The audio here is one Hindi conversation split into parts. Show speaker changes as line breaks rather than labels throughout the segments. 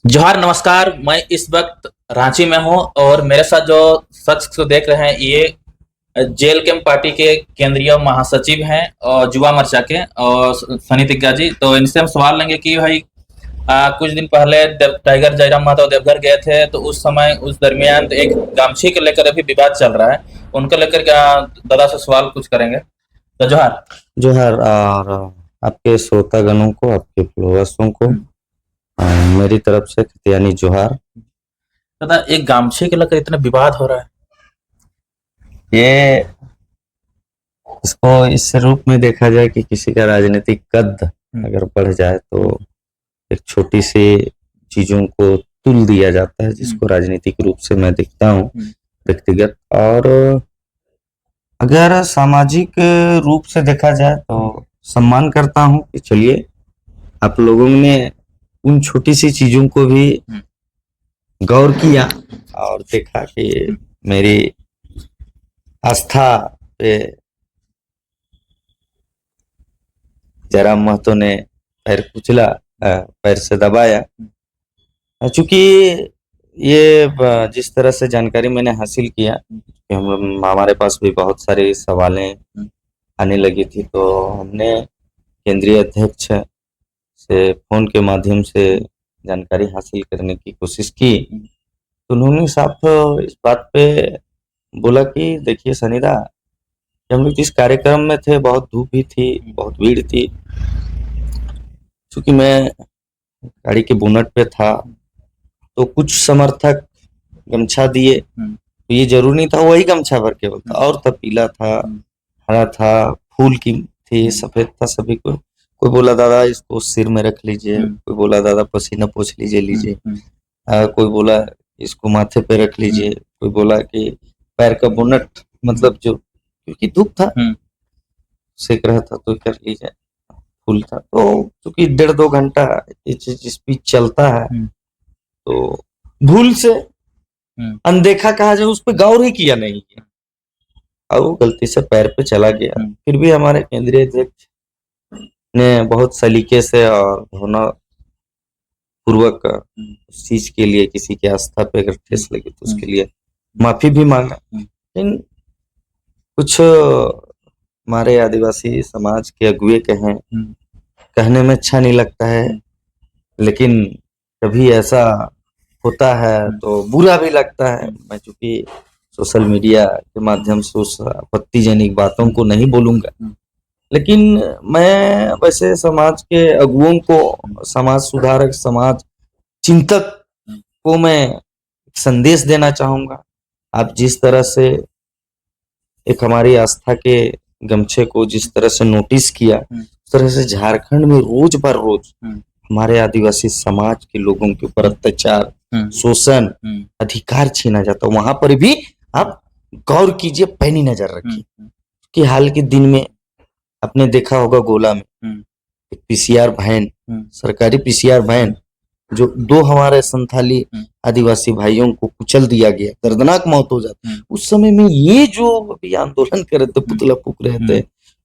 जोहार नमस्कार। मैं इस वक्त रांची में हूं और मेरे साथ जो शख्स को देख रहे हैं ये जेल कैंप पार्टी के केंद्रीय महासचिव हैं और युवा मोर्चा के और सनी तिग्गा जी। तो इनसे हम सवाल लेंगे कि भाई कुछ दिन पहले टाइगर जयराम माधव देवघर गए थे, तो उस समय उस दरमियान तो एक गामछी को लेकर अभी विवाद चल रहा है, उनको लेकर क्या दादा से सवाल कुछ करेंगे। तो जोहार।
जोहार। और आपके श्रोतागणों को, आपके फॉलोअर्सों को मेरी तरफ से खतियानी जोहार।
दादा, एक गामछी को लेकर इतना विवाद हो रहा है,
ये इसको इस रूप में देखा जाए कि किसी का राजनीतिक कद अगर बढ़ जाए तो एक छोटी सी चीजों को तुल दिया जाता है, जिसको राजनीतिक रूप से मैं देखता हूँ व्यक्तिगत। और अगर सामाजिक रूप से देखा जाए तो सम्मान करता हूँ कि चलिए आप लोगों ने उन छोटी सी चीजों को भी गौर किया और देखा कि मेरी आस्था पे जयराम महतो ने पैर कुचला, पैर से दबाया। चूंकि ये जिस तरह से जानकारी मैंने हासिल किया कि हमारे पास भी बहुत सारी सवालें आने लगी थी, तो हमने केंद्रीय अध्यक्ष से फोन के माध्यम से जानकारी हासिल करने की कोशिश की। तो उन्होंने साफ इस बात पे बोला कि देखिए सनीदा, हम लोग जिस कार्यक्रम में थे बहुत धूप भी थी, बहुत भीड़ थी। क्योंकि मैं गाड़ी के बोनट पे था तो कुछ समर्थक गमछा दिए, तो ये जरूरी नहीं था वही गमछा भर के बोलता, और था, पीला था, हरा था, फूल की थी, सफेद था। सभी को, कोई बोला दादा इसको सिर में रख लीजिए, कोई बोला दादा पसीना पोंछ लीजिए, कोई बोला इसको माथे पे रख लीजिए, कोई बोला कि पैर का बोनट, मतलब जो क्योंकि धूप था, सेक रहा था तो कर लीजिए, फूल था। तो क्योंकि 1.5-2 घंटा ये चीज स्पीच चलता है, तो भूल से अनदेखा कहा जाए, उस पर गौर ही किया नहीं किया और वो गलती से पैर पे चला गया। फिर भी हमारे केंद्रीय अध्यक्ष ने बहुत सलीके से और भावना पूर्वक उस चीज के लिए, किसी की आस्था पे अगर ठेस लगी तो उसके लिए माफी भी मांगा। लेकिन कुछ हमारे आदिवासी समाज के अगुए कहने में अच्छा नहीं लगता है, लेकिन कभी ऐसा होता है तो बुरा भी लगता है। मैं चूंकि सोशल मीडिया के माध्यम से उस आपत्तिजनक बातों को नहीं बोलूंगा, लेकिन मैं वैसे समाज के अगुओं को, समाज सुधारक, समाज चिंतक को मैं संदेश देना चाहूंगा। आप जिस तरह से एक हमारी आस्था के गमछे को जिस तरह से नोटिस किया, उस तरह से झारखंड में रोज बर रोज हमारे आदिवासी समाज के लोगों के ऊपर अत्याचार, शोषण, अधिकार छीना जाता, वहां पर भी आप गौर कीजिए, पैनी नजर रखिए। कि हाल के दिन में आपने देखा होगा गोला में एक पीसीआर वैन, सरकारी पीसीआर वैन, जो 2 हमारे संथाली आदिवासी भाइयों को कुचल दिया गया, दर्दनाक मौत हो जाती। उस समय में ये जो अभी आंदोलन कर रहे थे, पुतला फूक रहे थे,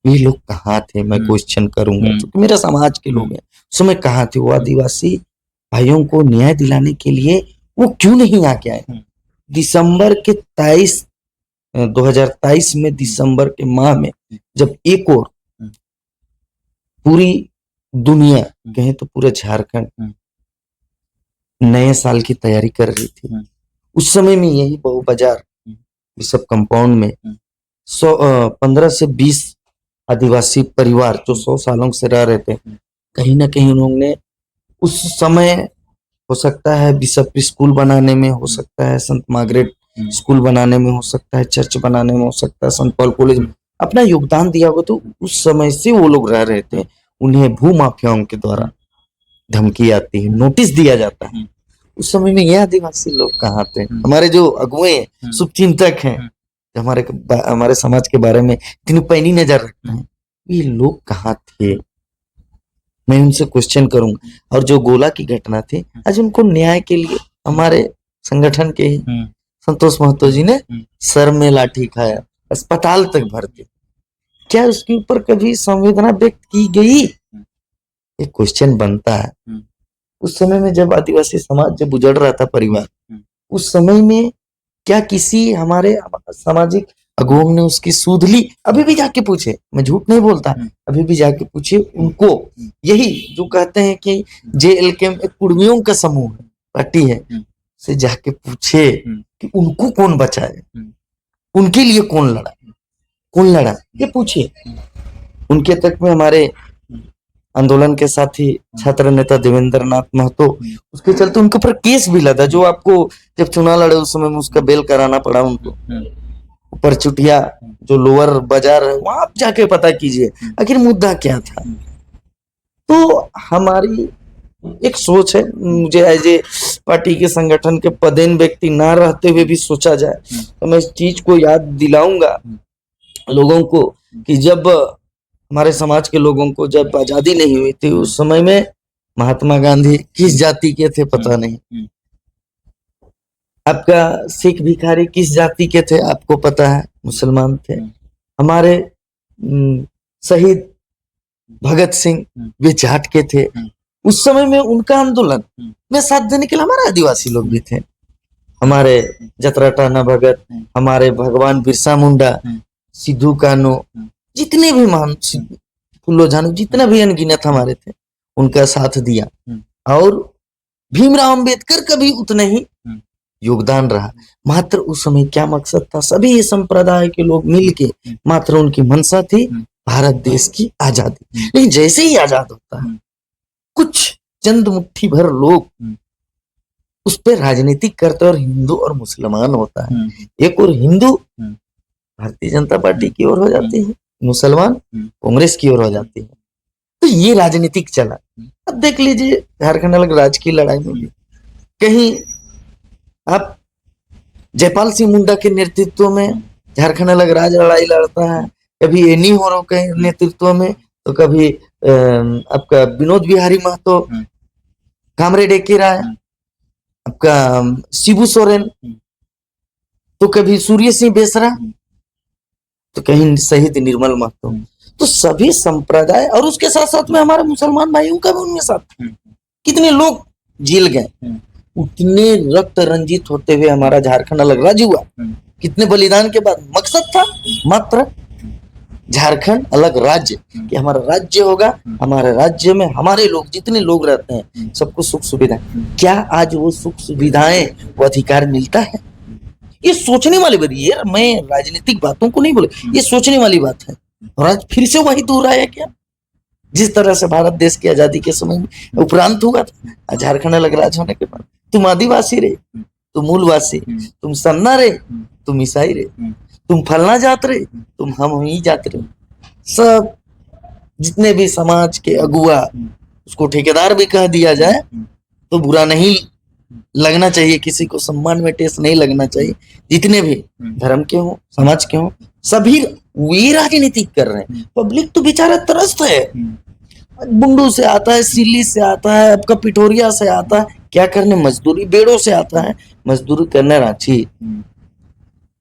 ये लोग कहाँ थे? मैं क्वेश्चन करूंगा, क्योंकि मेरा समाज के लोग हैं। उस समय कहाँ थे वो आदिवासी भाइयों को न्याय दिलाने के लिए? वो क्यों नहीं आके आए? दिसंबर के 2023 में, दिसंबर के माह में, जब एक और पूरी दुनिया कहे तो पूरा झारखंड नए साल की तैयारी कर रही थी, उस समय में यही बहु बाजार बिशप कंपाउंड में 15 से 20 आदिवासी परिवार जो 100 सालों से रह रहे थे, कहीं ना कहीं उन्होंने उस समय, हो सकता है बिशप स्कूल बनाने में, हो सकता है संत मार्गरेट स्कूल बनाने में, हो सकता है चर्च बनाने में, हो सकता है संत पॉल कॉलेज में अपना योगदान दिया होगा। तो उस समय से वो लोग रह रहे थे। उन्हें भू माफियाओं के द्वारा धमकी आती है, नोटिस दिया जाता है। उस समय में ये आदिवासी लोग कहाँ थे? हमारे जो अगुए हैं, शुभचिंतक हैं, जो हमारे समाज के बारे में इतनी पैनी नजर रखते हैं, ये लोग कहाँ थे? मैं उनसे क्वेश्चन करूंगा। और जो गोला की घटना थी, आज उनको न्याय के लिए हमारे संगठन के ही संतोष महतो जी ने सर में लाठी खाया, अस्पताल तक भर्ती। क्या उसके ऊपर कभी संवेदना व्यक्त की गई? एक क्वेश्चन बनता है। उस समय में जब आदिवासी समाज जब उजड़ रहा था परिवार,
हम्म।
उस समय में क्या किसी हमारे सामाजिक अगुओं ने उसकी सूध ली? अभी भी जाके पूछे, मैं झूठ नहीं बोलता, अभी भी जाके पूछे उनको। यही जो कहते हैं कि JLK एक कुर्मियों का समूह है, पार्टी है, से जाके पूछे कि उनको कौन बचाए, उनके लिए कौन लड़ा, ये पूछिए। उनके तक में हमारे आंदोलन के साथी छात्र नेता देवेंद्र नाथ महतो, उसके चलते उनके ऊपर केस भी लगा, जो आपको जब चुनाव लड़े उस समय में उसका बेल कराना पड़ा उनको। ऊपर चुटिया जो लोअर बाजार है वहां आप जाके पता कीजिए आखिर मुद्दा क्या था। तो हमारी एक सोच है, मुझे एज ए पार्टी के संगठन के पदेन व्यक्ति ना रहते हुए भी सोचा जाए, तो मैं इस चीज को याद दिलाऊंगा लोगों को कि जब हमारे समाज के लोगों को जब आजादी नहीं हुई थी, उस समय में महात्मा गांधी किस जाति के थे पता नहीं, आपका सिख भिखारी किस जाति के थे आपको पता है, मुसलमान थे। हमारे शहीद भगत सिंह वे जाट के थे। उस समय में उनका आंदोलन में साथ देने के लिए हमारे आदिवासी लोग भी थे, हमारे जतरा टाना भगत, हमारे भगवान बिरसा मुंडा, सिद्धू कान्हू, जितने भी महान फुल्लो झानो, जितना भी अनगिनत हमारे थे, उनका साथ दिया। और भीमराव अंबेडकर का भी उतना ही योगदान रहा। मात्र उस समय क्या मकसद था, सभी संप्रदाय के लोग मिलके, मात्र उनकी मंशा थी भारत देश की आजादी। लेकिन जैसे ही आजाद होता है, कुछ चंद मुट्ठी भर लोग उस पर राजनीतिक करते और हिंदू और मुसलमान होता है। एक और हिंदू भारतीय जनता पार्टी की ओर हो जाती है, मुसलमान कांग्रेस की ओर हो जाती है। तो ये राजनीतिक चला। अब देख लीजिए झारखंड अलग राज्य की लड़ाई में भी कहीं आप जयपाल सिंह मुंडा के नेतृत्व में झारखंड अलग राज्य लड़ाई लड़ता है, कभी एनी होरो के नेतृत्व में, तो कभी आपका विनोद बिहारी महतो, कामरेड एके राय, आपका शिबू सोरेन, तो कभी सूर्य सिंह बेसरा, तो कहीं शहीद निर्मल महतो। तो सभी संप्रदाय और उसके साथ साथ में हमारे मुसलमान भाइयों का भी उनमें साथ, कितने लोग जेल गए, उतने रक्त रंजित होते हुए हमारा झारखंड अलग राज्य हुआ। कितने बलिदान के बाद मकसद था मात्र झारखंड अलग राज्य, कि हमारा राज्य होगा, हमारे राज्य में हमारे लोग जितने लोग रहते हैं सबको सुख सुविधा। क्या आज वो सुख सुविधाएं, वो अधिकार मिलता है? ये सोचने वाली बात है। मैं राजनीतिक बातों को नहीं बोले, ये सोचने वाली बात है। और आज फिर से वही दोहराया क्या, जिस तरह से भारत देश की आजादी के समय में उपरांत हुआ था, झारखंड अलग राज्य होने के बाद तुम आदिवासी रे, तुम मूलवासी, तुम सन्ना रे, तुम ईसाई रे, तुम फलना जात रे, तुम हम ही जात रे, सब जितने भी समाज के अगुआ, उसको ठेकेदार भी कह दिया जाए तो बुरा नहीं लगना चाहिए, किसी को सम्मान में टेस्ट नहीं लगना चाहिए। जितने भी धर्म के हो, समाज के हो, सभी वे राजनीति कर रहे हैं। पब्लिक तो बेचारा त्रस्त है, बुंडू से आता है, सिल्ली से आता है, आपका पिठोरिया से आता है, क्या करने मजदूरी, बेड़ों से आता है मजदूरी करने रांची।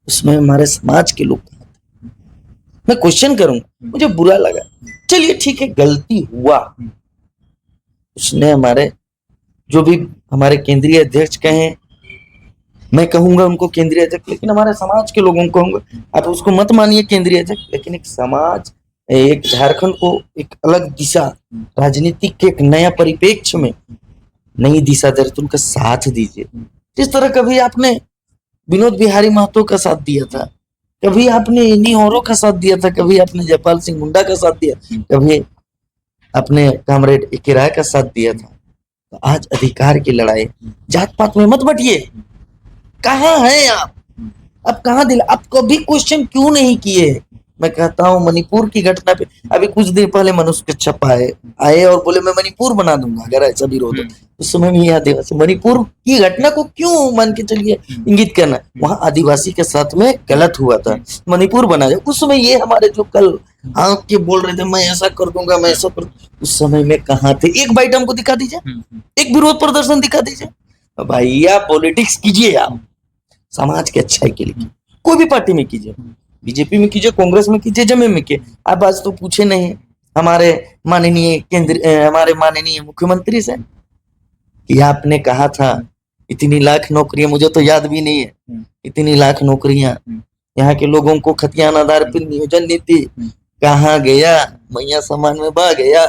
उसमें हमारे समाज के लोग, मैं क्वेश्चन करूंगा, मुझे बुरा लगा, चलिए ठीक है, गलती हुआ, उसने हमारे जो भी हमारे केंद्रीय अध्यक्ष कहें, मैं कहूंगा उनको केंद्रीय अध्यक्ष, लेकिन हमारे समाज के लोगों को कहूंगा, आप उसको मत मानिए केंद्रीय अध्यक्ष, लेकिन एक समाज, एक झारखंड को एक अलग दिशा, राजनीतिक के एक नया परिप्रेक्ष्य में नई दिशा दे, तो उनका साथ दीजिए। जिस तरह कभी आपने विनोद बिहारी महतो का साथ दिया था, कभी आपने इन्ही होरो का साथ दिया था, कभी आपने जयपाल सिंह मुंडा का साथ दिया, कभी आपने कामरेड एके राय का साथ दिया था। तो आज अधिकार की लड़ाई, जात पात में मत बटिए। कहाँ हैं आप कहाँ दिल, आप कभी क्वेश्चन क्यों नहीं किए? मैं कहता हूँ मणिपुर की घटना पे अभी कुछ दिन पहले मनुष्य कच्छप आए और बोले मैं मणिपुर बना दूंगा अगर ऐसा विरोध हो। उस समय में आदिवासी मणिपुर की घटना को क्यों मान के चलिए इंगित करना, वहां आदिवासी के साथ में गलत हुआ था, मणिपुर बना जाए। उस समय ये हमारे जो कल हाँ के बोल रहे थे मैं ऐसा कर दूंगा, मैं ऐसा कर, उस समय में कहाँ थे? एक बाइट हमको दिखा दीजिए, एक विरोध प्रदर्शन दिखा दीजिए। भैया पॉलिटिक्स कीजिए आप समाज के अच्छाई के लिए, कोई भी पार्टी में कीजिए, बीजेपी में कीजिए, कांग्रेस में कीजिए, जमे में कीजिए। आप आज तो पूछे नहीं हमारे माननीय मुख्यमंत्री से, कि आपने कहा था इतनी लाख नौकरियां, मुझे तो याद भी नहीं है, इतनी लाख नौकरियां, यहाँ के लोगों को खतियान आधार पर नियोजन नीति कहाँ गया, मैया समान में बह गया।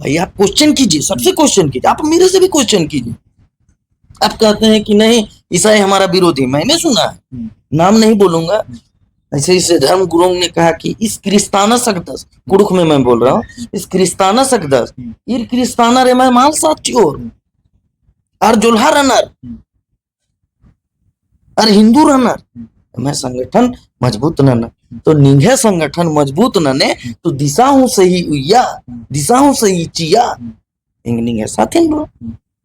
भाई आप क्वेश्चन कीजिए, सबसे क्वेश्चन कीजिए, आप मेरे से भी क्वेश्चन कीजिए। आप कहते हैं कि नहीं ईसाई हमारा विरोधी, मैंने सुना है, नाम नहीं बोलूंगा, ऐसे इसे धर्म गुरुओं ने कहा कि इस क्रिस्ताना सकदस, कुड़ुख में मैं बोल रहा हूँ, इस क्रिस्ताना सकदस इर क्रिस्ताना रे मैं माल साथियोर और जुल्हा रनर और हिंदू रनर मैं संगठन मजबूत न तो निंगे संगठन मजबूत न तो दिशा हूं सही उया, दिशा हूं सही चिया इंगनिंग है साथी ब्रो।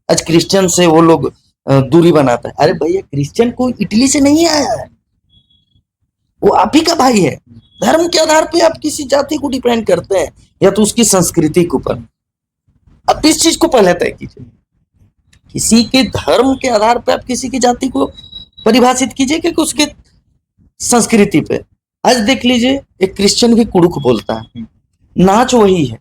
आज क्रिश्चियन से वो लोग दूरी बनाता है। अरे भैया क्रिश्चियन कोई इटली से नहीं आया है, वो आप ही का भाई है। धर्म के आधार पे आप किसी जाति को डिपेंड करते हैं या तो उसकी संस्कृति के ऊपर। अब इस चीज को पहले तय कीजिए, किसी के धर्म के आधार पे आप किसी की जाति को परिभाषित कीजिए कि उसके संस्कृति पे। आज देख लीजिए एक क्रिश्चियन भी कुड़ुक बोलता है, नाच वही है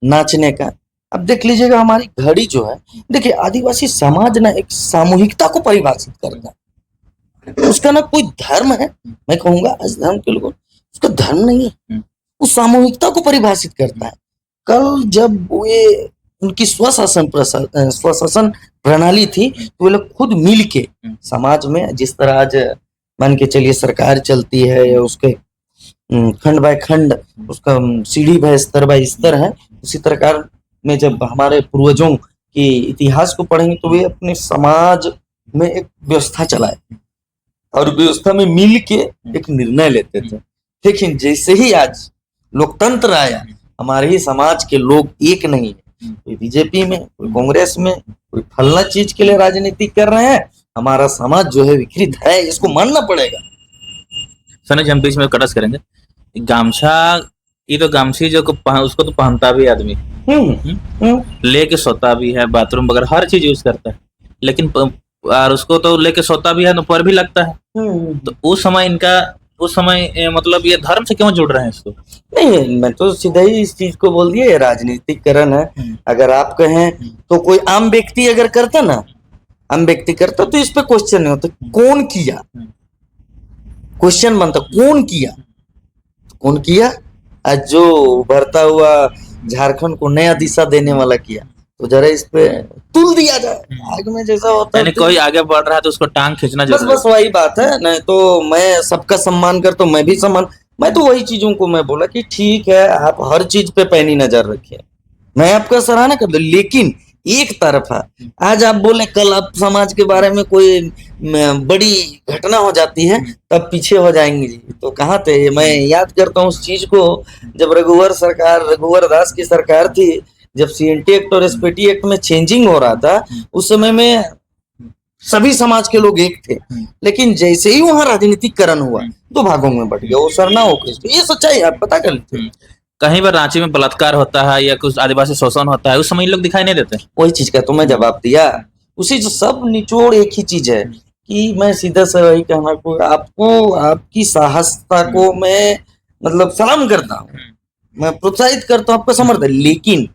नाचने का। अब देख लीजिएगा हमारी घड़ी जो है, देखिए आदिवासी समाज ना एक सामूहिकता को परिभाषित करता है, उसका ना कोई धर्म है, मैं कहूंगा आज धर्म के लोगों उसका धर्म नहीं है, उस सामूहिकता को परिभाषित करता है। कल जब वे उनकी स्वशासन प्रणाली थी तो वे लोग खुद मिल के समाज में, जिस तरह आज मान के चलिए सरकार चलती है या उसके खंड बाय खंड उसका सीढ़ी बाय स्तर है, उसी प्रकार में जब हमारे पूर्वजों के इतिहास को पढ़ेंगे तो वे अपने समाज में एक व्यवस्था चलाए और व्यवस्था में मिल के एक निर्णय लेते थे। लेकिन जैसे ही आज लोकतंत्र आया, हमारे ही समाज के लोग एक नहीं है, कोई बीजेपी में, कोई कांग्रेस में, कोई फलना चीज के लिए राजनीति कर रहे हैं। हमारा समाज जो है विकृत है, इसको मानना पड़ेगा।
सर हम बीच में कटस करेंगे, गामछा ये तो गामछी जो उसको तो पहनता भी आदमी लेके सोता भी है, बाथरूम वगैरह हर चीज यूज करता है, लेकिन और उसको तो लेके सोता भी है तो पर भी लगता है। तो उस समय मतलब ये धर्म से क्यों जुड़ रहे हैं इसको?
नहीं, मैं तो सीधा ही इस चीज को बोल दिया, राजनीतिकरण है। अगर आप कहें तो कोई आम व्यक्ति अगर करता ना, आम व्यक्ति करता तो इस पे क्वेश्चन नहीं होता, कौन किया, क्वेश्चन बनता कौन किया, कौन किया। आज जो उभरता हुआ झारखंड को नया दिशा देने वाला किया, तो जरा इस पे तुल दिया जाए। आग में जैसा होता है,
कोई आगे बढ़ रहा है तो उसको टांग खींचना जरूरी है।
बस वही बात है। नहीं तो मैं सबका सम्मान करता हूँ, मैं भी सम्मान, मैं तो वही चीजों को मैं बोला कि ठीक है आप हर चीज पे पैनी नजर रखिए, मैं आपका सराहना कर दूं, लेकिन एक तरफा आज आप बोले कल आप समाज के बारे में कोई बड़ी घटना हो जाती है तब पीछे हो जाएंगे जी, तो कहाँ थे। मैं याद करता हूँ उस चीज को, जब रघुवर दास की सरकार थी, जब सीएनटी एक्ट और एसपीटी एक्ट में चेंजिंग हो रहा था, उस समय में सभी समाज के लोग एक थे, लेकिन जैसे ही वहां राजनीतिकरण हुआ दो भागों में बट गया, वो सरना हो कृष्ण। ये सच्चाई आप पता कर लीजिए।
कहीं पर रांची में बलात्कार होता है या कुछ आदिवासी शोषण होता है, उस समय लोग दिखाई नहीं देते।
वही चीज का तो मैं जवाब दिया, उसी जो सब निचोड़ एक ही चीज है कि मैं सीधा से वही कहना को आपको, आपकी साहसता को मैं मतलब सलाम करता हूँ, मैं प्रोत्साहित करता हूँ आपका समर्थन, लेकिन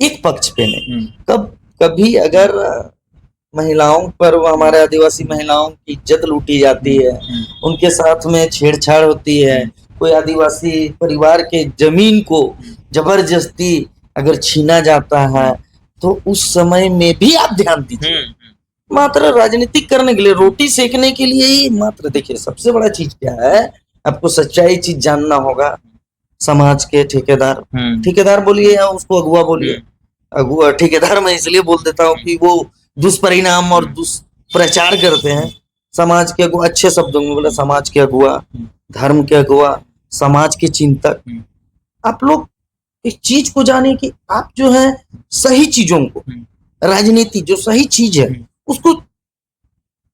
एक पक्ष पे नहीं। कभी अगर महिलाओं पर, हमारे आदिवासी महिलाओं की इज्जत लूटी जाती है, उनके साथ में छेड़छाड़ होती है, कोई आदिवासी परिवार के जमीन को जबरदस्ती अगर छीना जाता है, तो उस समय में भी आप ध्यान दीजिए। मात्र राजनीतिक करने के लिए, रोटी सेकने के लिए ही मात्र, देखिए सबसे बड़ा चीज क्या है, आपको सच्चाई चीज जानना होगा। समाज के ठेकेदार बोलिए या उसको अगुआ बोलिए, अगुआ ठेकेदार मैं इसलिए बोल देता हूँ कि वो दुष्परिणाम और दुष्प्रचार करते हैं। समाज के अगुआ, अच्छे शब्दों में बोला, समाज के अगुआ, धर्म के अगुआ, समाज के चिंतक, आप लोग इस चीज को जाने कि आप जो है सही चीजों को, राजनीति जो सही चीज है उसको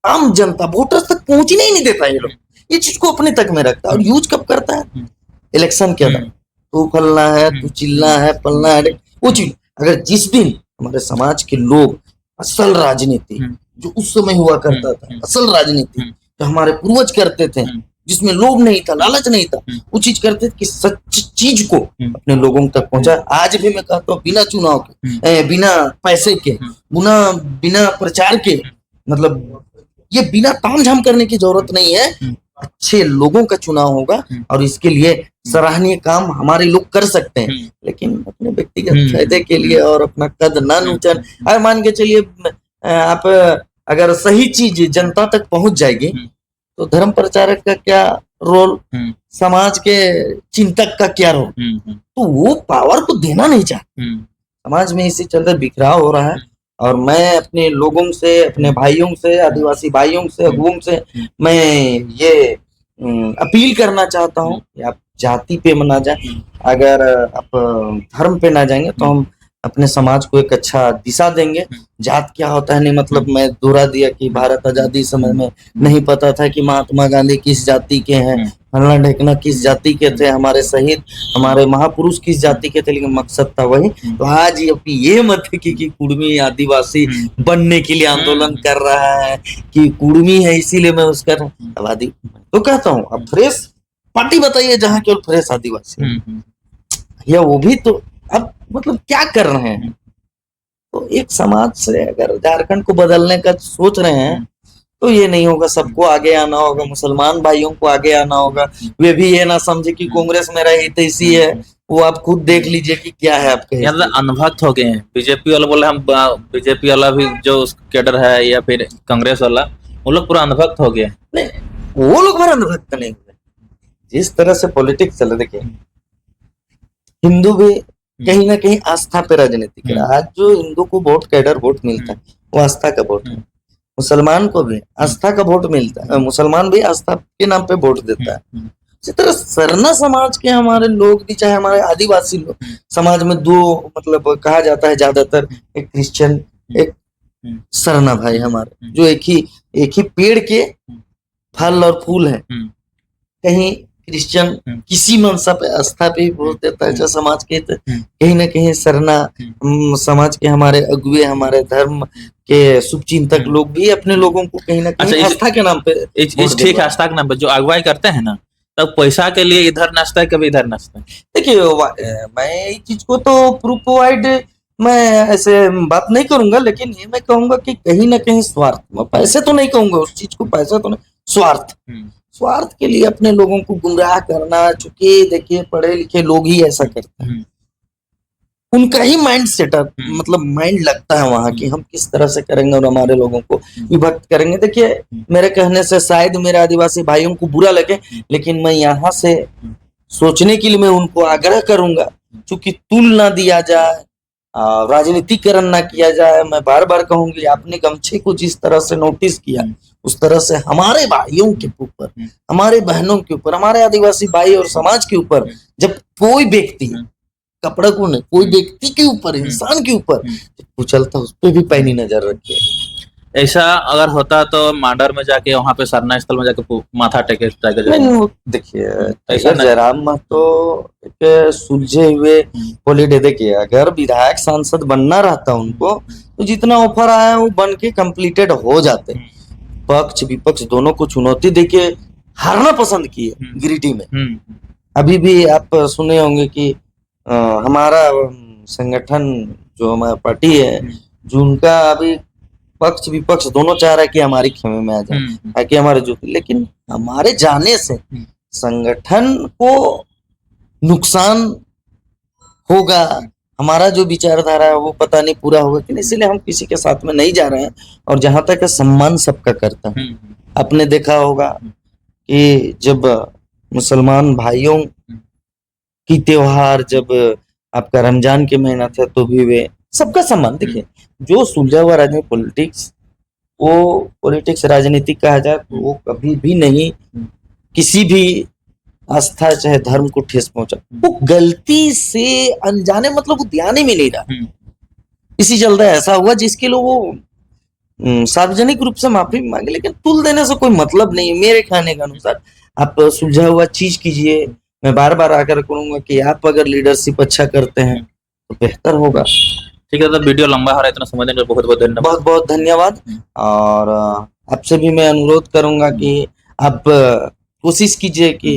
आम जनता वोटर्स तक पहुंचने ही नहीं देता। ये लोग ये चीज को अपने तक में रखता है और यूज कब करता है, इलेक्शन के अंदर। तू फलना है, तू चिल्ला है, फलना है, वो चीज। अगर जिस दिन हमारे समाज के लोग असल राजनीति जो उस समय हुआ करता था, असल राजनीति जो हमारे पूर्वज करते थे, जिसमें लोभ नहीं था, लालच नहीं था, वो चीज करते थे कि सच चीज को अपने लोगों तक पहुंचा। आज भी मैं कहता हूँ बिना चुनाव के, बिना पैसे के, बिना प्रचार के, मतलब ये बिना तामझाम करने की जरूरत नहीं है। अच्छे लोगों का चुनाव होगा और इसके लिए सराहनीय काम हमारे लोग कर सकते हैं, लेकिन अपने व्यक्तिगत फायदे के लिए और अपना कद ना नूचन। अगर मान के चलिए आप अगर सही चीज जनता तक पहुंच जाएगी तो धर्म प्रचारक का क्या रोल, समाज के चिंतक का क्या रोल, तो वो पावर को देना नहीं चाहते। समाज में इसी चलते बिखराव हो रहा है और मैं अपने लोगों से, अपने भाइयों से, आदिवासी भाइयों से, अगुओं से मैं ये अपील करना चाहता हूँ कि आप जाति पे ना जाए, अगर आप धर्म पे ना जाएंगे तो हम अपने समाज को एक अच्छा दिशा देंगे। जात क्या होता है नहीं, मतलब मैं दोहरा दिया कि भारत आजादी समय में नहीं पता था कि महात्मा गांधी किस जाति के हैं, फलना ढेकना किस जाति के थे, हमारे शहीद, हमारे महापुरुष किस जाति के थे, लेकिन मकसद था वही। तो आज ये मत है कि कुर्मी आदिवासी बनने के लिए आंदोलन कर रहा है कि कुर्मी है इसीलिए मैं उसका आबादी तो कहता हूँ। अब फ्रेश पार्टी बताइए जहाँ केवल फ्रेश आदिवासी, या वो भी तो अब मतलब क्या कर रहे हैं। तो एक समाज से अगर झारखंड को बदलने का सोच रहे हैं तो ये नहीं होगा, सबको आगे आना होगा, मुसलमान भाइयों को आगे आना होगा। वे भी ये ना समझे कि कांग्रेस में रही तो इसी है, वो आप खुद देख लीजिए कि क्या है आपके
अनुभक्त हो गए हैं। बीजेपी वाला बोले हम बीजेपी वाला भी जो कैडर है या फिर कांग्रेस वाला, वो लोग पूरा अनुभक्त हो गए।
नहीं, वो लोग भर अनुभक्त नहीं हुए। जिस तरह से पॉलिटिक्स चल रही, देखिए हिंदू भी कहीं ना कहीं आस्था पे राजनीति कर रहा है। आज जो हिंदू को वोट कैडर वोट मिलता है वो आस्था का वोट है। मुसलमान को भी आस्था का वोट मिलता है, मुसलमान भी आस्था के नाम पे वोट देता है। इसी तरह सरना समाज के हमारे लोग भी, चाहे हमारे आदिवासी लोग, समाज में दो मतलब कहा जाता है ज्यादातर, एक क्रिश्चियन एक सरना भाई हमारे, जो एक ही पेड़ के फल और फूल है। कहीं क्रिश्चियन किसी मनसा पे आस्था पे बोल देता है, समाज के कहीं ना कहीं सरना समाज के हमारे अगुए, हमारे धर्म के शुभचिंतक लोग भी अपने लोगों को कहीं ना कहीं आस्था के नाम पे,
ठीक है, आस्था के नाम पे जो अगुवाई करते हैं ना, तब पैसा के लिए इधर नाचता है, कभी इधर नाचता है।
देखिए मैं इस चीज को तो प्रूफ प्रोवाइड मैं ऐसे बात नहीं करूंगा, लेकिन ये मैं कहूंगा कि कहीं ना कहीं स्वार्थ, मैं पैसे तो नहीं कहूंगा उस चीज को, पैसा तो नहीं, स्वार्थ के लिए अपने लोगों को गुमराह करना। चूंकि देखिए पढ़े लिखे लोग ही ऐसा करते हैं, उनका ही माइंड सेटअप मतलब माइंड लगता है वहां कि हम किस तरह से करेंगे और हमारे लोगों को विभक्त करेंगे। देखिए मेरे कहने से शायद मेरे आदिवासी भाइयों को बुरा लगे, लेकिन मैं यहाँ से सोचने के लिए मैं उनको आग्रह करूंगा, चूंकि तुल ना दिया जाए, राजनीतिकरण ना किया जाए। मैं बार बार कहूंगी, आपने गमछे को जिस तरह से नोटिस किया उस तरह से हमारे भाइयों के ऊपर, हमारे बहनों के ऊपर, हमारे आदिवासी भाई और समाज के ऊपर जब कोई व्यक्ति, कपड़ा को नहीं, कोई व्यक्ति के ऊपर, इंसान के ऊपर उछलता, उस पर भी पैनी नजर रखिए।
ऐसा अगर होता तो मांडर में जाके, वहां पे सरना स्थल में जाके माथा टेके
देखिए जयराम महतो एक सुलझे हुए पॉलिटे, देखिए अगर विधायक सांसद बनना रहता उनको तो जितना ऑफर आया वो बन के कंप्लीटेड हो जाते। पक्ष विपक्ष दोनों को चुनौती देके हारना पसंद किए गिरिडीह में। अभी भी आप सुने होंगे कि हमारा संगठन जो हमारा पार्टी है, जो उनका अभी पक्ष विपक्ष दोनों चाह रहा है कि हमारी खेमे में आ जाए, ताकि हमारे जो, लेकिन हमारे जाने से संगठन को नुकसान होगा, हमारा जो विचारधारा है वो पता नहीं पूरा होगा कि नहीं, इसलिए हम किसी के साथ में नहीं जा रहे हैं। और जहां तक सम्मान सबका करता है, आपने देखा होगा कि जब मुसलमान भाइयों की त्योहार, जब आपका रमजान के महीना था, तो भी वे सबका सम्मान, देखिए जो सुलझा हुआ राजनीति पॉलिटिक्स, वो पॉलिटिक्स राजनीति कहा जाए तो वो कभी भी नहीं किसी भी आस्था चाहे धर्म को ठेस पहुंचा। वो गलती से अनजाने मतलब वो ध्यान ही में नहीं रहा, इसी चलता ऐसा हुआ जिसके लिए वो सार्वजनिक रूप से माफी मांगे, लेकिन तुल देने से कोई मतलब नहीं। मेरे कहने के अनुसार आप सुलझा हुआ चीज कीजिए। मैं बार बार आकर कहूंगा कि आप अगर लीडरशिप अच्छा करते हैं तो बेहतर होगा।
ठीक है, तो वीडियो लंबा हो रहा है, इतना समझने के लिए बहुत बहुत धन्यवाद।
बहुत बहुत धन्यवाद। और आपसे भी मैं अनुरोध करूंगा कि आप कोशिश कीजिए कि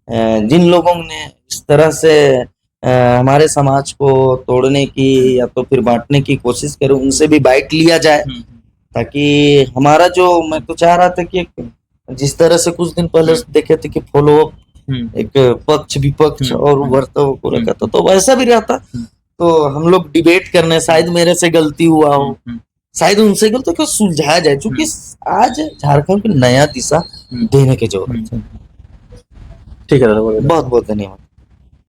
जिन लोगों ने इस तरह से हमारे समाज को तोड़ने की या तो फिर बांटने की कोशिश करे उनसे भी बाइट लिया जाए, ताकि हमारा जो, मैं तो चाह रहा था कि जिस तरह से कुछ दिन पहले देखे थे कि फॉलो एक पक्ष विपक्ष और वर्तव को रखा था, तो वैसा भी रहता तो हम लोग डिबेट करने, शायद मेरे से गलती हुआ हो, शायद उनसे गलती को सुलझाया जाए, क्योंकि आज झारखंड को नया दिशा देने की जरूरत है।
ठीक है दादा,
बहुत बहुत धन्यवाद।